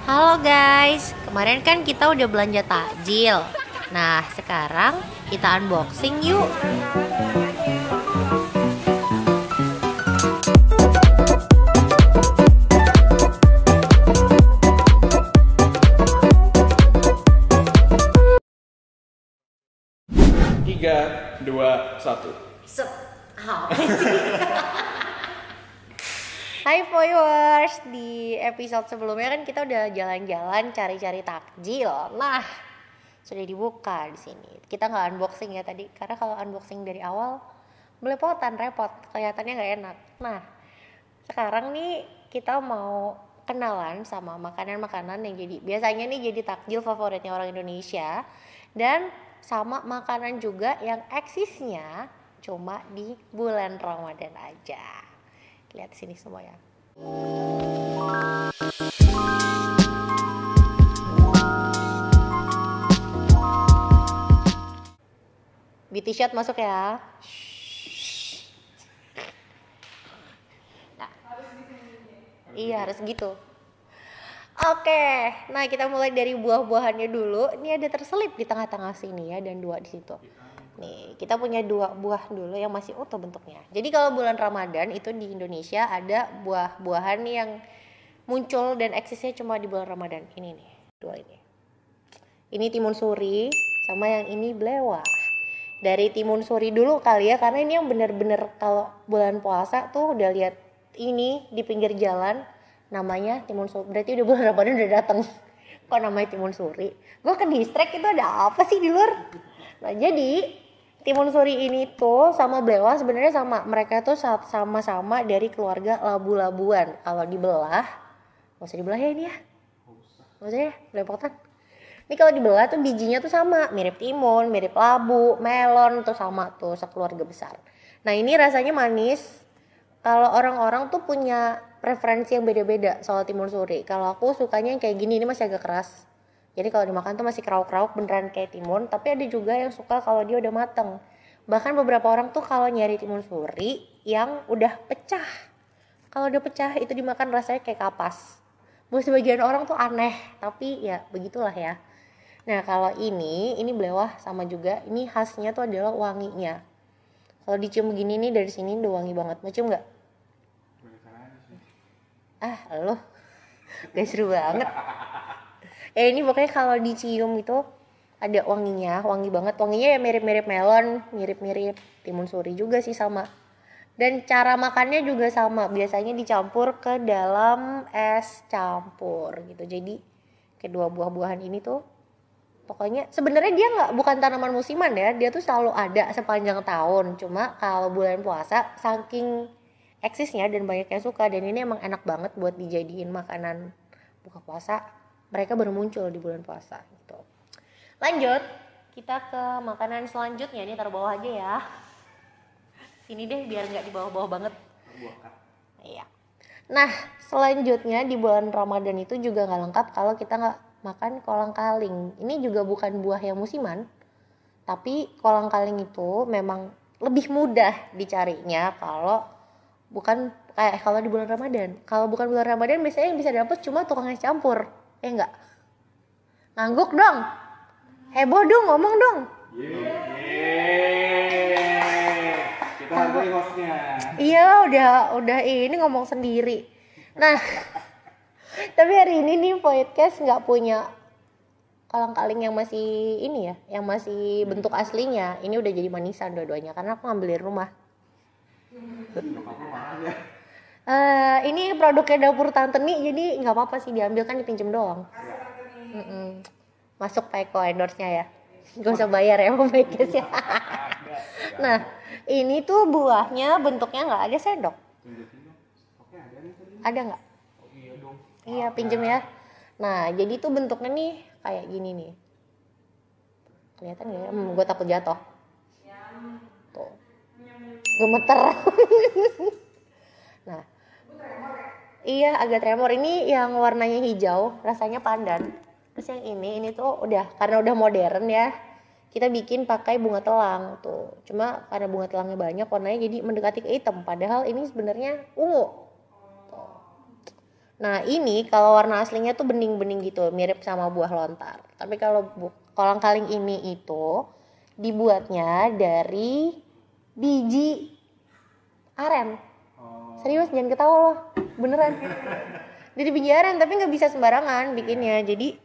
Halo guys, kemarin kan kita udah belanja takjil. Nah, sekarang kita unboxing yuk. Tiga, dua, satu. Hai viewers, di episode sebelumnya kan kita udah jalan-jalan cari-cari takjil. Nah, sudah dibuka di sini. Kita nggak unboxing ya tadi, karena kalau unboxing dari awal belepotan, repot, kelihatannya nggak enak. Nah, sekarang nih kita mau kenalan sama makanan-makanan yang biasanya nih jadi takjil favoritnya orang Indonesia, dan sama makanan juga yang eksisnya cuma di bulan Ramadan aja. Lihat sini semua ya. BT shot masuk ya. Nah, iya harus gitu. Oke, nah kita mulai dari buah-buahannya dulu. Ini ada terselip di tengah-tengah sini ya, dan dua di situ. Nih, kita punya dua buah dulu yang masih utuh bentuknya. Jadi kalau bulan Ramadan itu di Indonesia ada buah-buahan yang muncul dan eksisnya cuma di bulan Ramadan. Ini nih, dua ini. Ini timun suri sama yang ini belewah. Dari timun suri dulu kali ya, karena ini yang bener-bener kalau bulan puasa tuh udah lihat ini di pinggir jalan namanya timun suri. Berarti udah bulan Ramadan udah datang. Kok namanya timun suri? Gue ke distrik itu ada apa sih di luar? Nah, jadi timun suri ini tuh sama belewah sebenarnya sama. Mereka tuh sama-sama dari keluarga labu-labuan. Kalau dibelah, nggak usah dibelah ya ini ya. Nggak usah ya, belepotan. Ini kalau dibelah tuh bijinya tuh sama. Mirip timun, mirip labu, melon tuh sama tuh sekeluarga besar. Nah, ini rasanya manis. Kalau orang-orang tuh punya preferensi yang beda-beda soal timun suri. Kalau aku sukanya yang kayak gini, ini masih agak keras. Jadi kalau dimakan tuh masih krauk-krauk beneran kayak timun. Tapi ada juga yang suka kalau dia udah mateng. Bahkan beberapa orang tuh kalau nyari timun suri yang udah pecah. Kalau udah pecah itu dimakan rasanya kayak kapas. Buat sebagian orang tuh aneh. Tapi ya begitulah ya. Nah kalau ini belewah sama juga. Ini khasnya tuh adalah wanginya. Kalau dicium begini nih dari sini udah wangi banget. Mau cium gak? Lo gak seru banget. Ini pokoknya kalau dicium itu ada wanginya, wangi banget. Wanginya ya mirip-mirip melon, mirip-mirip timun suri juga sih sama. Dan cara makannya juga sama. Biasanya dicampur ke dalam es campur gitu. Jadi kedua buah-buahan ini tuh pokoknya sebenarnya dia bukan tanaman musiman ya. Dia tuh selalu ada sepanjang tahun. Cuma kalau bulan puasa saking eksisnya dan banyak yang suka, dan ini emang enak banget buat dijadiin makanan buka puasa. Mereka baru muncul di bulan puasa gitu. Lanjut, kita ke makanan selanjutnya. Ini taruh bawah aja ya. Sini deh biar nggak di bawah-bawah banget. Iya. Nah, selanjutnya di bulan Ramadan itu juga nggak lengkap kalau kita nggak makan kolang-kaling. Ini juga bukan buah yang musiman, tapi kolang-kaling itu memang lebih mudah dicarinya kalau bukan kayak kalau di bulan Ramadan. Kalau bukan bulan Ramadan biasanya yang bisa dapet cuma tukang es campur. Enggak. Ngangguk dong. Heboh dong, ngomong dong. Kita hargai hostnya. Iya, udah ini ngomong sendiri. Nah, tapi hari ini nih podcast nggak punya kolang-kaling yang masih ini ya, yang masih bentuk aslinya. Ini udah jadi manisan dua-duanya karena aku ngambil dari rumah. Ini produknya dapur Tante Ni, jadi nggak apa-apa sih diambil, kan dipinjem doang. Masuk Peko endorse-nya ya. Gak usah bayar ya mau podcast ya. Nah, ini tuh buahnya bentuknya nggak ada sendok. Ada nggak? Iya, pinjem ya. Nah, jadi tuh bentuknya nih kayak gini nih. Kelihatan nggak ya? Gue takut jatuh. Tuh. Gemeter. Nah, iya agak tremor. Ini yang warnanya hijau, rasanya pandan. Terus yang ini tuh karena udah modern ya, kita bikin pakai bunga telang tuh. Cuma karena bunga telangnya banyak, warnanya jadi mendekati ke hitam. Padahal ini sebenarnya ungu. Tuh. Nah ini kalau warna aslinya tuh bening-bening gitu, mirip sama buah lontar. Tapi kalau kolang-kaling ini itu dibuatnya dari biji aren. Serius, jangan ketawa loh, beneran. Dari biji aren, tapi nggak bisa sembarangan bikinnya. Jadi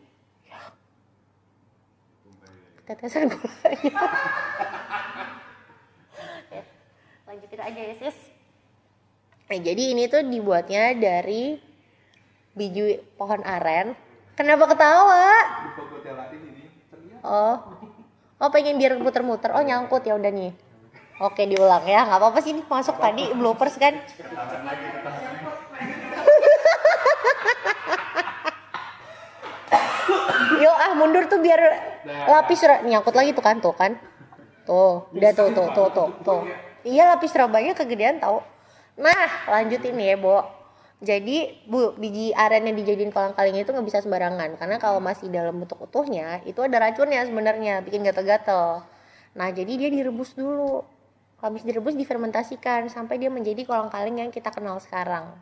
tetesan gulanya. Ya, lanjutin aja ya sis. Nah, jadi ini tuh dibuatnya dari biji pohon aren. Kenapa ketawa? Oh pengen biar muter-muter. Oh nyangkut ya udah nih. Oke diulang ya, nggak apa-apa sih, masuk tadi bloopers kan. Yo mundur tuh biar lapis nyangkut lagi tuh kan. Tuh, udah tuh. Iya lapis Surabaya kegedean tau. Nah lanjutin ya Bo. Jadi biji aren yang dijadiin kolang-kaling itu nggak bisa sembarangan karena kalau masih dalam bentuk utuhnya itu ada racunnya sebenarnya, bikin gatal-gatal. Nah jadi dia direbus dulu, habis direbus difermentasikan sampai dia menjadi kolang-kaling yang kita kenal sekarang.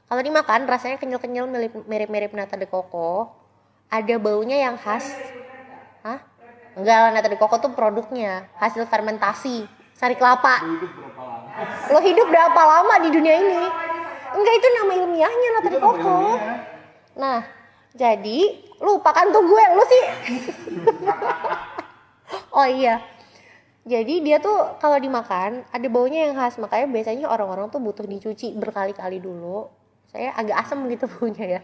Kalau dimakan rasanya kenyal-kenyal mirip-mirip nata de coco, ada baunya yang khas. Hah? Enggak lah, nata de coco tuh produknya hasil fermentasi sari kelapa. Lo hidup berapa lama di dunia ini? Enggak, itu nama ilmiahnya nata de coco. Nah, jadi lupakan tuh gue, lu sih. Oh iya. Jadi dia tuh kalau dimakan ada baunya yang khas, makanya biasanya orang-orang tuh butuh dicuci berkali-kali dulu. Saya agak asam gitu baunya ya.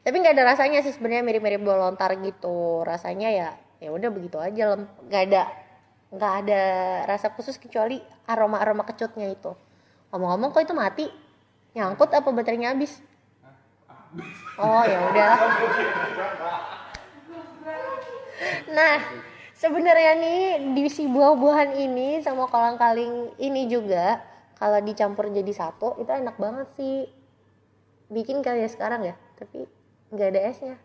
Tapi nggak ada rasanya sih sebenarnya, mirip-mirip bola lontar gitu. Rasanya ya udah begitu aja, nggak ada rasa khusus kecuali aroma kecutnya itu. Ngomong-ngomong kok itu mati? Nyangkut apa baterainya habis? Oh ya udah. Nah, sebenarnya nih di si buah-buahan ini sama kolang-kaling ini juga kalau dicampur jadi satu itu enak banget sih. Bikin kali ya sekarang ya, tapi nggak ada esnya.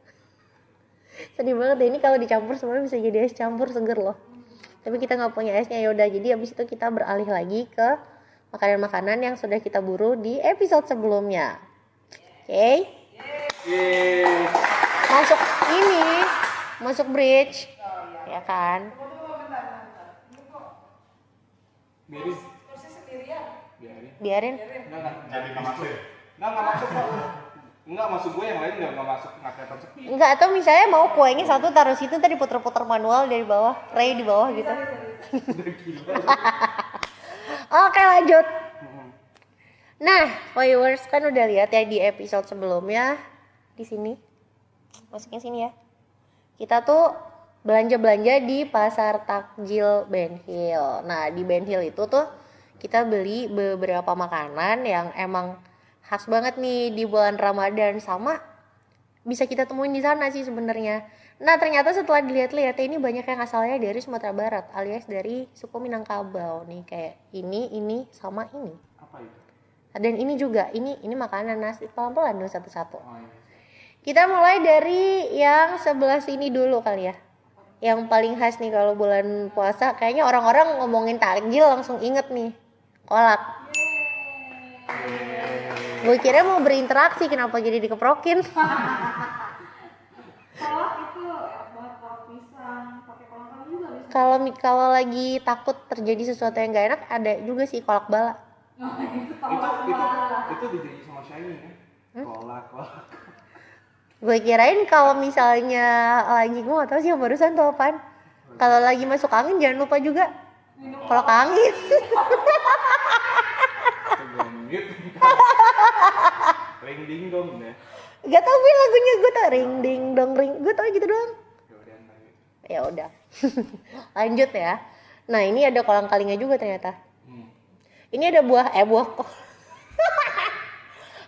Sedih banget deh, ini kalau dicampur semuanya bisa jadi es campur seger loh. Tapi kita nggak punya esnya, ya udah. Jadi abis itu kita beralih lagi ke makanan-makanan yang sudah kita buru di episode sebelumnya. Oke? Masuk bridge, ya kan? Biarin. Enggak masuk gue yang lain enggak masuk, enggak kelihatan sepi. Enggak, atau misalnya mau kuenya satu taruh situ, tadi puter-puter manual dari bawah, Ray di bawah gitu. Oke lanjut. Nah, viewers kan udah lihat ya di episode sebelumnya di sini. Masukin sini ya. Kita tuh belanja di pasar takjil Ben Hill. Nah, di Ben Hill itu tuh kita beli beberapa makanan yang emang khas banget nih di bulan Ramadan, sama bisa kita temuin di sana sih sebenarnya. Nah ternyata setelah dilihat-lihat ini banyak yang asalnya dari Sumatera Barat alias dari suku Minangkabau nih, kayak ini sama ini. Apa itu? Dan ini juga, ini makanan nasi, pelan-pelan dulu satu-satu. Oh, iya. Kita mulai dari yang sebelah sini dulu kali ya. Yang paling khas nih kalau bulan puasa, kayaknya orang-orang ngomongin takjil langsung inget nih, kolak. Gue kira mau berinteraksi, kenapa jadi dikeprokin? Kolak itu buat kolak pisang, pakai kolak juga bisa. Kalau lagi takut terjadi sesuatu yang gak enak, ada juga sih kolak bala. Itu dijanji sama Shiny ya. Kolak. Gue kirain kalau misalnya lagi, gue gak tau sih yang barusan tuh apaan. Kalau lagi masuk angin jangan lupa juga kolak angin. Ring ding dong deh. Gak tau gue lagunya, gue tau ring ding dong ring, gue tau gitu doang. Ya udah. Lanjut ya. Nah ini ada kolang-kalingnya juga ternyata. Ini ada buah kok.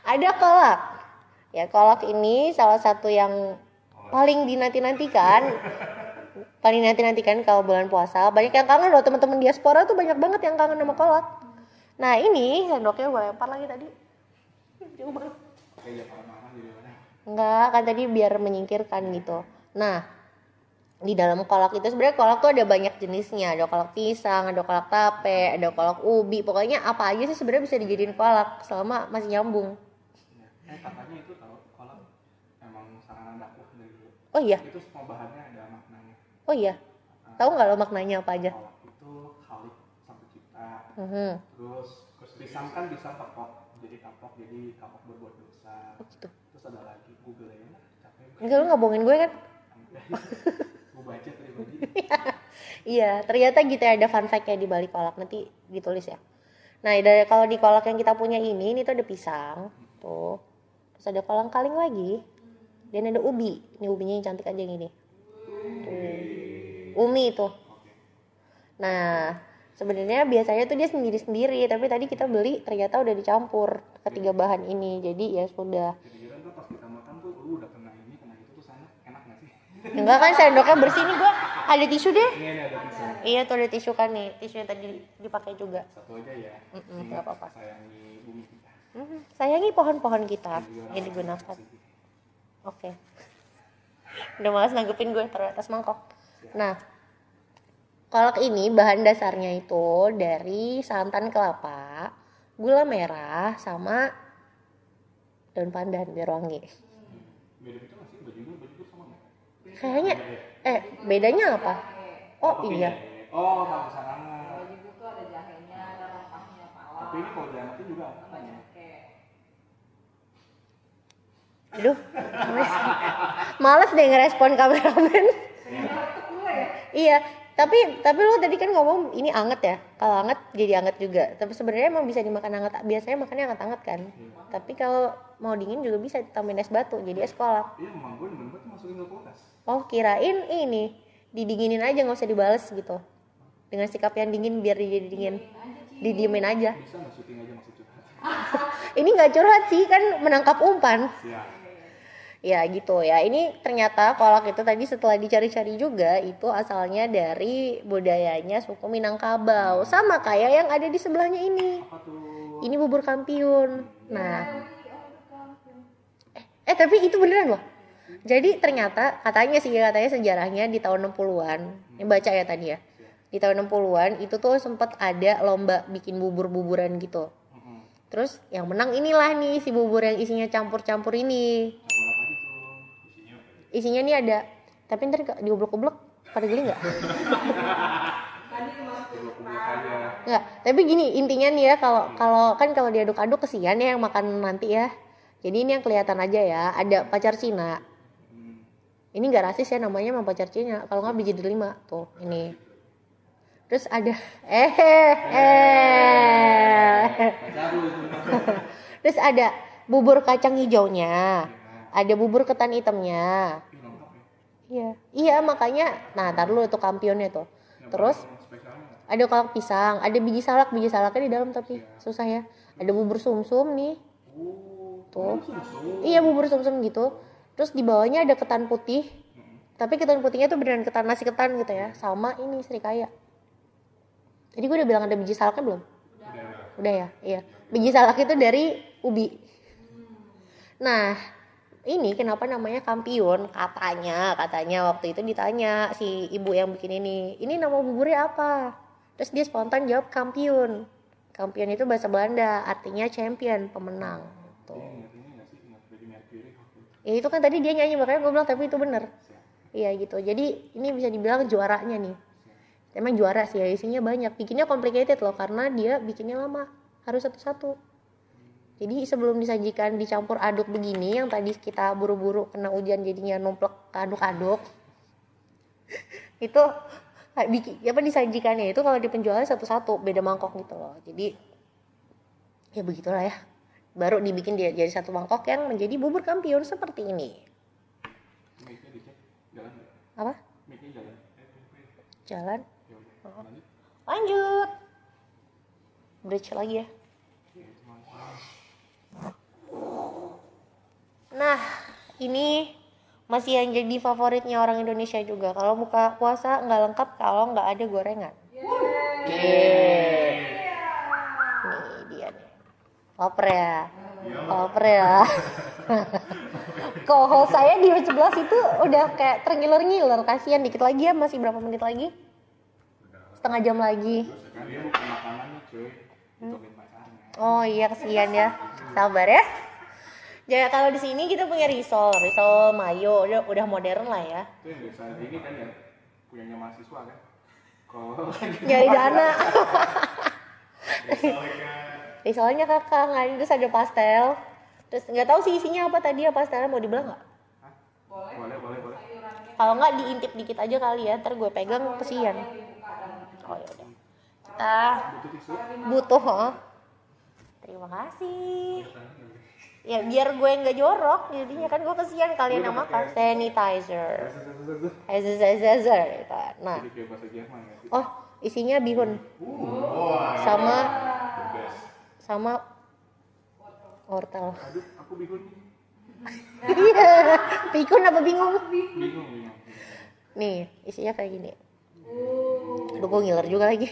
Ada kolak. Ya kolak ini salah satu yang paling dinanti-nantikan. Paling nanti-nantikan kalau bulan puasa. Banyak yang kangen loh, teman-teman diaspora tuh banyak banget yang kangen sama kolak. Nah ini sendoknya gue lempar lagi tadi. Jauh banget. Enggak, kan tadi biar menyingkirkan gitu. Nah, di dalam kolak itu sebenarnya kolak tuh ada banyak jenisnya. Ada kolak pisang, ada kolak tape, ada kolak ubi. Pokoknya apa aja sih sebenarnya bisa dijadiin kolak selama masih nyambung. Katanya itu tahu kolak orang dakwah dari dulu. Oh iya. Itu semua bahannya ada maknanya. Oh iya. Tahu nggak lo maknanya apa aja? Kolak itu khalik sang pencipta. Mhm. Terus pisang kan pisang kapok, jadi kapok berbuat dosa. Oh gitu. Terus ada lagi Google ya, capek. Enggak, lo nggak bohongin gue kan? Gue baca tadi. Iya, ternyata gitu ya, ada fun fact-nya di balik kolak, nanti ditulis ya. Nah, kalau di kolak yang kita punya ini tuh ada pisang, tuh. Terus ada kolang-kaling lagi. Dan ada ubi. Ini ubinya yang cantik aja yang ini. Umi itu. Nah, sebenarnya biasanya tuh dia sendiri-sendiri, tapi tadi kita beli ternyata udah dicampur ketiga bahan ini. Jadi ya sudah. Jadi kan pas kita makan tuh lu udah kena ini, kena itu tuh sana enak enggak sih? Enggak kan, sendoknya bersih nih, gua ada tisu deh. Ini ada tisu. Iya tuh ada tisu kan nih, tisu yang tadi dipakai juga. Satu aja ya. Nggak apa-apa. Sayangi bumi kita. Sayangi pohon-pohon kita yang digunakan. Oke. Udah malas nanggepin gue taruh atas mangkok. Nah, kolak ini bahan dasarnya itu dari santan kelapa, gula merah, sama daun pandan biar wangi. Beda-beda nggak sih? Baju sama nggak? Kayaknya, bedanya apa? Oh iya. Oh, pantesan hangat. Baju itu ada jahenya, ada rempahnya, pala. Tapi ini kalau diamatin juga apa? Aduh, males deh ngerespon kameramen. Iya, tapi lo tadi kan ngomong ini anget ya. Kalau anget jadi anget juga. Tapi sebenarnya emang bisa dimakan anget. Biasanya makannya anget-anget kan. Tapi kalau mau dingin juga bisa tambahin es batu jadi es kolak. Iya, emang gue bener-bener tuh masukin ke kulkas. Oh, kirain ini didinginin aja, nggak usah dibales gitu. Dengan sikap yang dingin biar dia jadi dingin. Didiemin aja. Bisa nggak syuting aja maksud curhat? Ini nggak curhat sih, kan menangkap umpan. Siap. Ya gitu ya, ini ternyata kolak itu tadi setelah dicari-cari juga itu asalnya dari budayanya suku Minangkabau, sama kayak yang ada di sebelahnya ini. Apa tuh? Ini bubur kampiun. Nah, tapi itu beneran loh. Jadi ternyata katanya sejarahnya di tahun 60-an, ini baca ya tadi ya. Di tahun 60-an itu tuh sempat ada lomba bikin bubur-buburan gitu. Terus yang menang inilah nih si bubur yang isinya campur-campur ini. Isinya nih ada, tapi ntar dioblok-oblok pada geli nggak? Nggak, tapi gini intinya nih ya, kalau diaduk-aduk kesian ya yang makan nanti ya. Jadi ini yang kelihatan aja ya, ada pacar Cina. Ini nggak rasis ya, namanya emang pacar Cina. Kalau nggak biji delima tuh ini. Terus ada terus ada bubur kacang hijaunya. Ada bubur ketan hitamnya. Iya makanya. Nah, tar dulu tuh kampionnya tuh. Terus ada kolak pisang, ada biji salaknya di dalam tapi susah ya. Ada bubur sumsum nih. Tuh. Iya bubur sumsum gitu. Terus di bawahnya ada ketan putih. Tapi ketan putihnya tuh beneran ketan nasi ketan gitu ya. Sama ini serikaya. Tadi gue udah bilang ada biji salaknya belum? Udah ya? Iya. Biji salak itu dari ubi. Nah, ini kenapa namanya kampiun? Katanya waktu itu ditanya si ibu yang bikin ini nama buburnya apa? Terus dia spontan jawab kampiun. Kampiun itu bahasa Belanda, artinya champion, pemenang. Tuh. Ya itu kan tadi dia nyanyi, makanya gue bilang tapi itu bener. Iya gitu. Jadi ini bisa dibilang juaranya nih. Emang juara sih ya, isinya banyak. Bikinnya complicated loh karena dia bikinnya lama, harus satu-satu. Jadi sebelum disajikan dicampur aduk begini, yang tadi kita buru-buru kena hujan jadinya numplek aduk-aduk. Itu disajikannya itu kalau di penjualan satu-satu, beda mangkok gitu loh. Jadi ya begitulah ya. Baru dibikin dia jadi satu mangkok yang menjadi bubur kampiun seperti ini. Apa? Jalan. Lanjut. Bridge lagi ya. Nah, ini masih yang jadi favoritnya orang Indonesia juga. Kalau buka puasa nggak lengkap kalau nggak ada gorengan. Nih dia nih. Lapar ya. Kohol saya di 11 itu udah kayak tergiler-giler. Kasihan, dikit lagi ya, masih berapa menit lagi? Setengah jam lagi. Oh iya, kasihan ya. Sabar ya. Ya kalau di sini kita punya risol mayo, udah modern lah ya. Itu yang biasa ini kan ya punyanya mahasiswa kan. Kalau Nyari dana. Risolnya kakak, nggak terus ada pastel. Terus nggak tahu sih isinya apa tadi ya pastelnya, mau dibelah nggak? boleh. Kalau nggak diintip dikit aja kali ya, ntar gue pegang kesian. Oh ya udah. Kita butuh tisu. butuh, terima kasih. Ya biar gue nggak jorok, jadinya kan gue kesian kalian yang makan. Sanitizer. Nah, Jadi kayak bahasa Jerman ya. oh isinya bihun sama wortel. Aduh, aku bingung. Iya, pikun apa bingung? Bingung. Nih, isinya kayak gini. Aduh, gue ngiler juga lagi.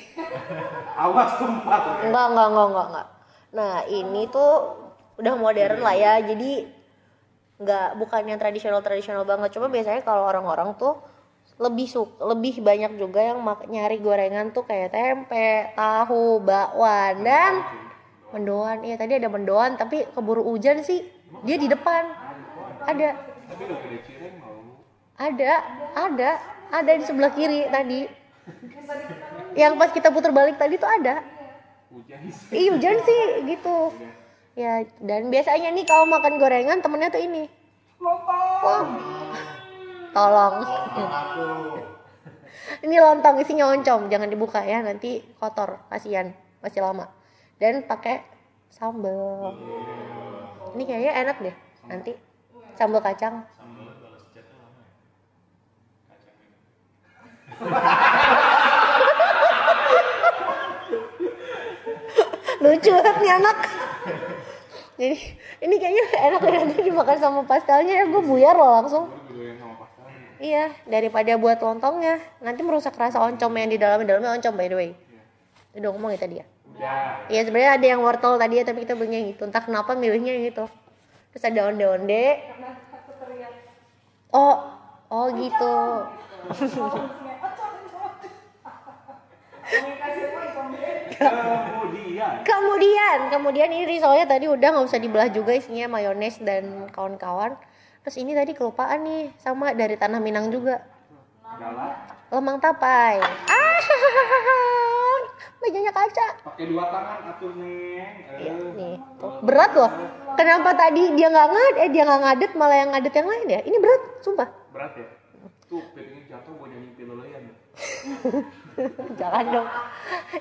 Awas tempat. Enggak. Nah, ini tuh udah modern lah ya. Jadi bukan yang tradisional banget. Cuma biasanya kalau orang-orang tuh lebih banyak juga yang nyari gorengan tuh kayak tempe, tahu, bakwan dan mendoan. Iya, tadi ada mendoan tapi keburu hujan sih. Dia di depan. Ada. Tapi udah gede cireng mau. Ada di sebelah kiri tadi. Yang pas kita putar balik tadi tuh ada. Hujan sih gitu. Ya, dan biasanya nih kalau makan gorengan temennya tuh ini. Wah. Tolong. Ini lontong isinya oncom, jangan dibuka ya, nanti kotor, kasihan, masih lama. Dan pakai sambal. Ini kayaknya enak deh. Nanti sambal kacang. Lucu banget nih anak. Jadi ini kayaknya enak ya, nanti dimakan sama pastelnya ya, gue buyar loh langsung. Iya, daripada buat lontongnya. Nanti merusak rasa oncom yang di dalamnya oncom by the way. Udah ngomong ya tadi ya? Iya, sebenarnya ada yang wortel tadi ya, tapi kita belinya yang gitu. Entah kenapa milihnya yang gitu. Terus ada onde-onde. Oh gitu. Kemudian ini risolnya tadi udah nggak usah dibelah juga, isinya mayones dan kawan-kawan. Terus ini tadi kelupaan nih, sama dari tanah Minang juga. Lemang tapai. Mejanya kaca. Pakai 2 tangan atur neng. Iya, nih. Tuh, berat loh. Kenapa tadi dia nggak ngadet malah yang ngadet yang lain ya? Ini berat, sumpah. Berat ya? Tuh, piringnya jatuh gue nyanyi piloloyan. Jangan dong.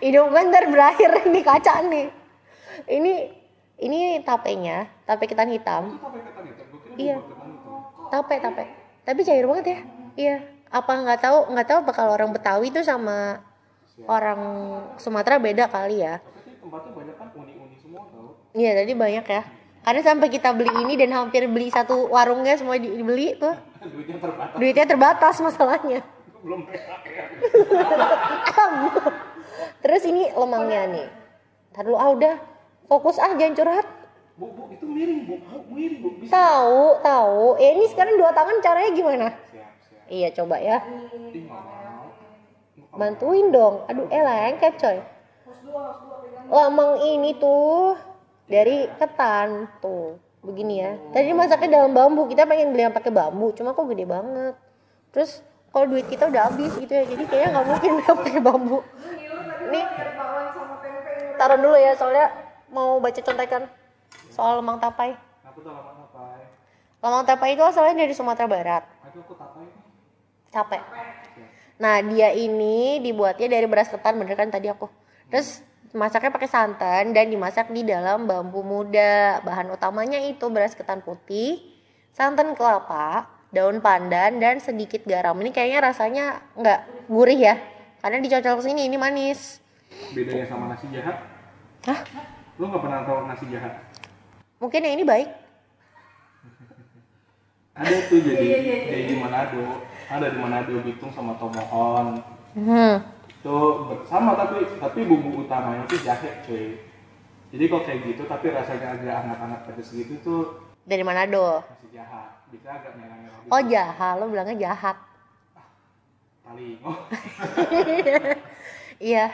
Hidung gue ntar berakhir di kaca nih. Ini tapenya, tape ketan hitam. Itu tape ketan hitam. Gue kira Iya. ketan hitam. Tape. Tapi cair banget ya. Iya. Apa nggak tahu apa kalau orang Betawi itu sama orang Sumatera beda kali ya. Tapi tempatnya banyak kan uni-uni semua tau. Iya, tadi banyak ya. Karena sampai kita beli ini dan hampir beli satu warungnya semua dibeli tuh. Duitnya terbatas masalahnya. Belum THR. Terus ini lemangnya nih. Ntar dulu udah. Fokus jangan curhat. Bu, itu miring, Bu. Miring, Bu. Bisa. Tahu. Ini sekarang 2 tangan caranya gimana? Siap. Iya, coba ya. Ih, nggak mau. Bantuin dong. Aduh, lengket coy. Lemang ini tuh dari ketan tuh. Begini ya. Tadi masaknya dalam bambu. Kita pengen beli yang pakai bambu, cuma kok gede banget. Terus kalau duit kita udah habis gitu ya. Jadi kayaknya nggak mungkin beli pakai bambu. Nih. Taruh dulu ya, soalnya mau baca contekan soal lemang tapai. Aku tuh lemang tapai. Lemang tapai itu asalnya dari Sumatera Barat. Aku tapai. Capek. Nah, dia ini dibuatnya dari beras ketan, bener kan tadi aku. Terus masaknya pakai santan dan dimasak di dalam bambu muda. Bahan utamanya itu beras ketan putih, santan kelapa, daun pandan dan sedikit garam. Ini kayaknya rasanya nggak gurih ya, karena dicocol ke sini ini manis. Bedanya sama nasi jahat? Hah? Lu nggak pernah tahu nasi jahat? Mungkin yang ini baik. Ada tuh jadi di Manado. Ada di Manado, Bitung sama Tomohon. Itu sama tapi bumbu utamanya itu jahe cuy. Jadi kok kayak gitu tapi rasanya agak hangat-hangat pedes gitu tuh Dari Manado. nasi jahat. Bisa agak merah-merah gitu. Oh, jahat, lo bilangnya jahat. Paling. Iya.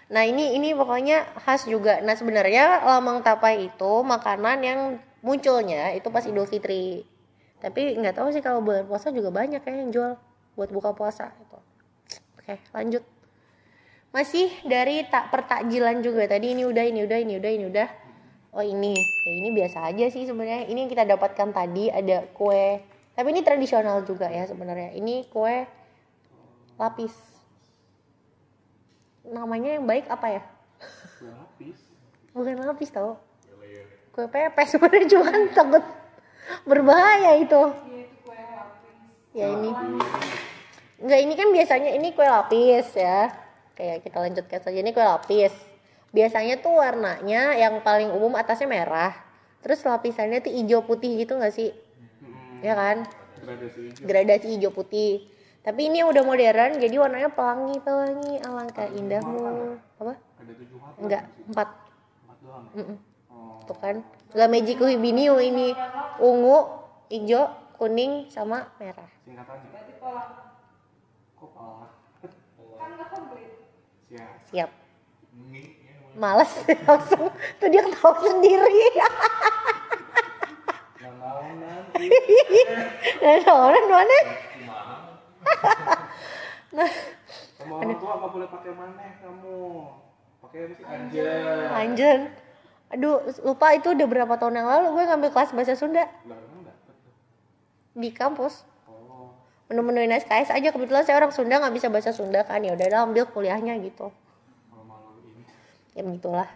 Nah, ini pokoknya khas juga. Nah, sebenarnya lemang tapai itu makanan yang munculnya itu pas Idul Fitri. Tapi nggak tahu sih kalau bulan puasa juga banyak ya yang jual buat buka puasa gitu. Oke, lanjut. Masih dari pertakjilan juga. Tadi ini udah. Oh ini, ya ini biasa aja sih sebenarnya. Ini yang kita dapatkan tadi ada kue. Tapi ini tradisional juga ya sebenarnya. Ini kue lapis. Namanya yang baik apa ya? Kue lapis. Bukan lapis tau. Kue pepes sebenarnya, cuma kan takut berbahaya itu. Ya ini. Enggak, ini kan biasanya ini kue lapis ya. Kayak kita lanjutkan saja, ini kue lapis. Biasanya tuh warnanya yang paling umum atasnya merah. Terus lapisannya tuh hijau putih gitu enggak sih? Ya kan? Gradasi hijau putih. Tapi ini yang udah modern, jadi warnanya pelangi, alangkah indahmu. Apa? Ada 7 warna. Enggak, 4. 4 doang. Tuh kan. La Magic Hibiniu ini ungu, hijau, kuning sama merah. Singkatannya. Berarti pola Kok pola? kan nggak komplit. Siap. Males langsung. Tuh dia ketawa sendiri. Nanti. Nah, orang mana? Sama orang tua nggak boleh pakai maneh kamu. Pakai apa sih? Anjay. Anjen. Aduh, lupa itu udah berapa tahun yang lalu gue ngambil kelas bahasa Sunda Lah emang dapet tuh. di kampus. Oh. Menu-menuin SKS aja, kebetulan saya orang Sunda nggak bisa bahasa Sunda kan, ya udah ambil kuliahnya gitu. Malu ini. Ya begitulah.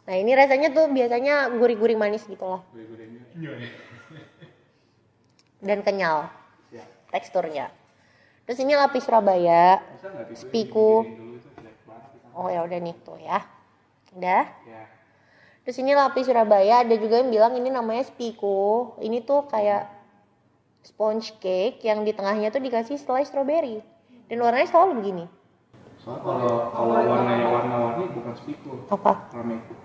Nah ini rasanya tuh biasanya gurih-gurih manis gitulah Gue-gue dan kenyal Siap. teksturnya. Terus ini lapis Surabaya, Bisa nggak itu Spiku. dulu itu jelek banget itu. Oh ya udah nih tuh ya, udah. Ya. Terus ini lapis Surabaya, ada juga yang bilang ini namanya Spiku. Ini tuh kayak sponge cake yang di tengahnya tuh dikasih slice strawberry dan warnanya selalu begini. Soalnya kalau warnanya warna-warni bukan spiku. Apa? Rameku.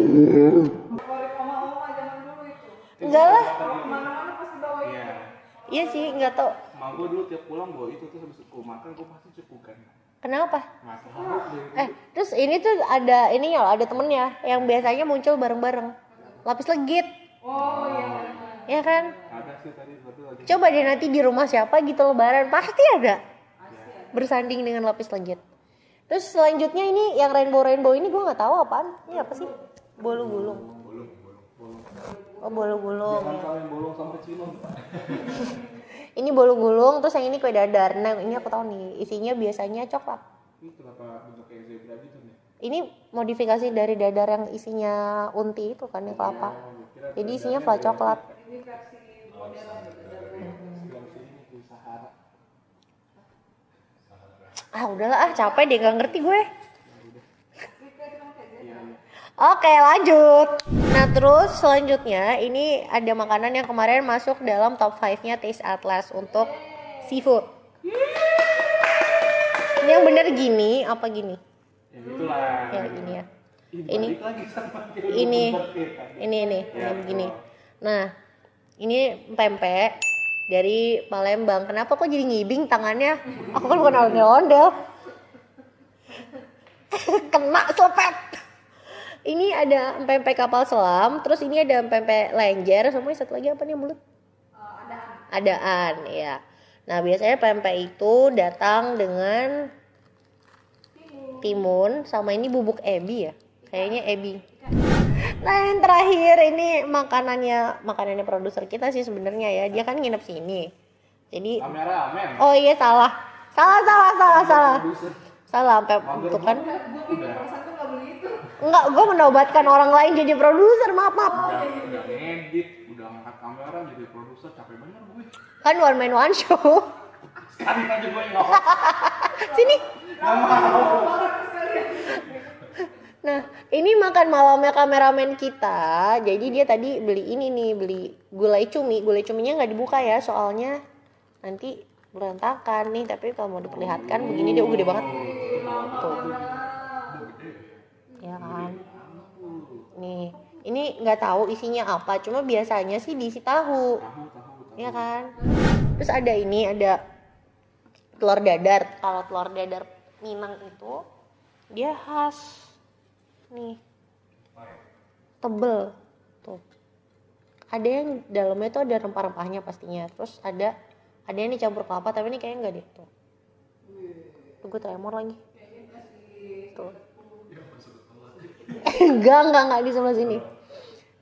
Favorit oma-oma zaman dulu itu. Enggak lah. Kemana-mana pasti bawa itu. Iya. Iya sih, nggak tahu Emak gue dulu tiap pulang bawa itu terus habis gue makan gue pasti cepukan. kenapa. Nggak tahu deh. Terus ini tuh ada ini ya, ada temennya yang biasanya muncul bareng-bareng. Lapis legit, Oh iya. ya kan? Ada sih tadi berarti lagi. Coba deh nanti di rumah siapa gitu lebaran pasti ada bersanding dengan lapis legit. Terus selanjutnya ini yang rainbow ini gue nggak tahu apaan. Ini apa sih? Bolu gulung. Oh bolu gulung. Jangan kalian bolong sampai cilon. Ini bolu gulung, terus yang ini kue dadar. Nah ini aku tahu nih, isinya biasanya coklat. Ini kenapa bentuk kayak zebra gitu nih? Ini modifikasi dari dadar yang isinya unti itu kan, yang kelapa. Jadi isinya fla coklat. Ini versi modern. Yang sini di Sahara. Ah udahlah, capek deh, nggak ngerti gue. Iya. Oke lanjut. Nah terus selanjutnya ini ada makanan yang kemarin masuk dalam top 5-nya Taste Atlas untuk seafood. Ini yang bener gini, apa gini? Ya gitulah. Ya gini ya. Ini balik lagi sama kayak Ini, kita. ini Ya, begini. Nah ini pempek dari Palembang. Kenapa kok jadi ngibing tangannya? Aku kan bukan ondel-ondel. Kena selepet. Ini ada pempek kapal selam, terus ini ada pempek lenjer, sama satu lagi apa nih mulut? Adaan, ya. Nah biasanya pempek itu datang dengan timun, sama ini bubuk ebi ya, kayaknya ebi. Nah yang terakhir ini makanannya produser kita sih sebenarnya ya, dia kan nginep sini. Jadi, Kameramen. oh iya salah, sampai itu kan. Gue pikir perasaan tuh nggak beli itu. Enggak, gue menobatkan orang lain jadi produser, maaf. Udah ngedit, udah ngangkat kamera jadi produser, capek banget gue. Kan one man one show. Sekali aja gue nggak Sini. mau. Nah, ini makan malamnya kameramen kita. Jadi dia tadi beli ini nih, beli gulai cumi. Gulai cuminya nggak dibuka ya, soalnya nanti berantakan nih. Tapi kalau mau diperlihatkan begini dia gede banget. Tuh. Ya kan. Nih, ini nggak tahu isinya apa. Cuma biasanya sih diisi tahu. Ya kan. Terus ada ini, ada telur dadar. Kalau telur dadar Minang itu Dia khas. Nih. Tebel. Tuh. Ada yang dalamnya tuh ada rempah-rempahnya pastinya. Terus ada yang dicampur kelapa tapi ini kayaknya enggak deh. Tuh. Tuh gue tremor lagi. Tuh. enggak di sebelah sini.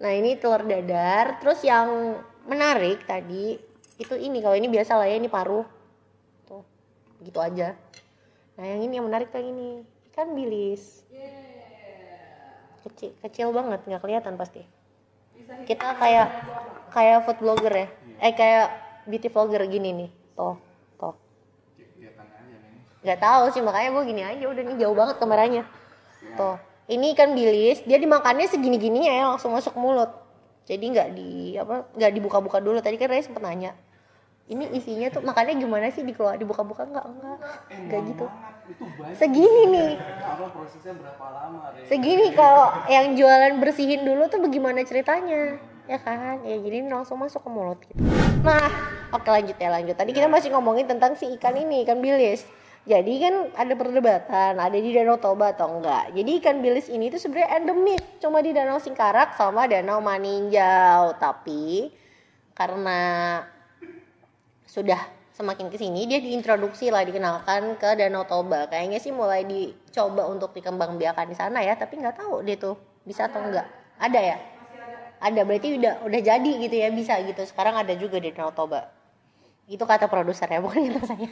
Nah, ini telur dadar. Terus yang menarik tadi itu ini, kalau ini biasa lah ya, ini paru. Tuh. Gitu aja. Nah, yang ini yang menarik kayak gini. Ikan bilis. Kecil banget, nggak kelihatan pasti. Kita kayak food blogger ya. Kayak beauty vlogger gini nih. Tuh. Nggak tahu sih, makanya gue gini aja, udah nih jauh banget kameranya. Tuh. Ini ikan bilis, dia dimakannya segini-gininya ya, langsung masuk mulut. Jadi nggak dibuka-buka dulu. Tadi kan Ray sempet nanya. Ini isinya tuh makannya gimana sih, dibuka-buka enggak gitu. Segini nih. Apa prosesnya berapa lama, Ray? Segini kalau yang jualan bersihin dulu tuh bagaimana ceritanya? Ya kan? Ya jadi ini langsung masuk ke mulut gitu. Nah, oke lanjut. Tadi kita masih ngomongin tentang si ikan ini, ikan bilis. Jadi kan ada perdebatan, ada di Danau Toba atau enggak. Jadi ikan bilis ini tuh sebenarnya endemik, cuma di Danau Singkarak sama Danau Maninjau. Tapi karena sudah semakin kesini dia diintroduksi lah, dikenalkan ke Danau Toba. Kayaknya sih mulai dicoba untuk dikembangbiakan di sana ya, tapi nggak tahu dia tuh bisa atau enggak. Ada ya? Ada, berarti udah jadi gitu ya, bisa gitu. Sekarang ada juga di Danau Toba. Itu kata produser ya, bukan kata saya.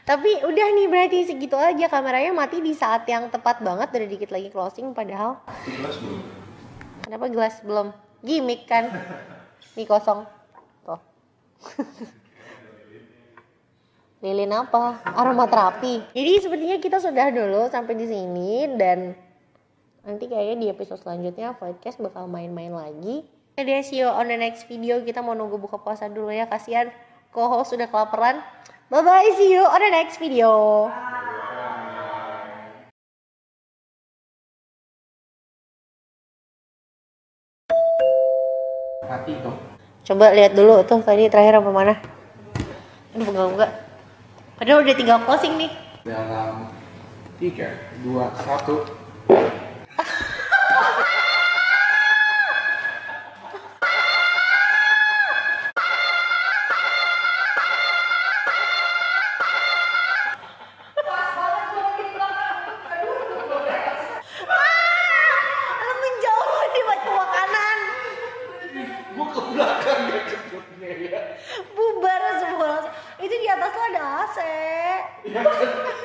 Tapi udah nih, berarti segitu aja. Kameranya mati di saat yang tepat banget, udah dikit lagi closing padahal. Gelas belum? Kenapa gelas belum? Gimik kan? Nih kosong. Tuh. Lilin apa? Aromaterapi. Jadi sepertinya kita sudah dulu sampai di sini, dan nanti kayaknya di episode selanjutnya podcast bakal main-main lagi. Jadi see you on the next video. Kita mau nunggu buka puasa dulu ya, kasihan co-host sudah kelaparan. Bye bye, see you on the next video. Mati dong. Coba lihat dulu tuh tadi terakhir apa mana. Aduh, enggak. Padahal udah tinggal closing nih. Dalam 3, 2, 1. Lu menjauh di batu makanan. Gua ke belakang ya kejutnya ya. Bubar semua. Itu di atas lo ada AC. Ya kan?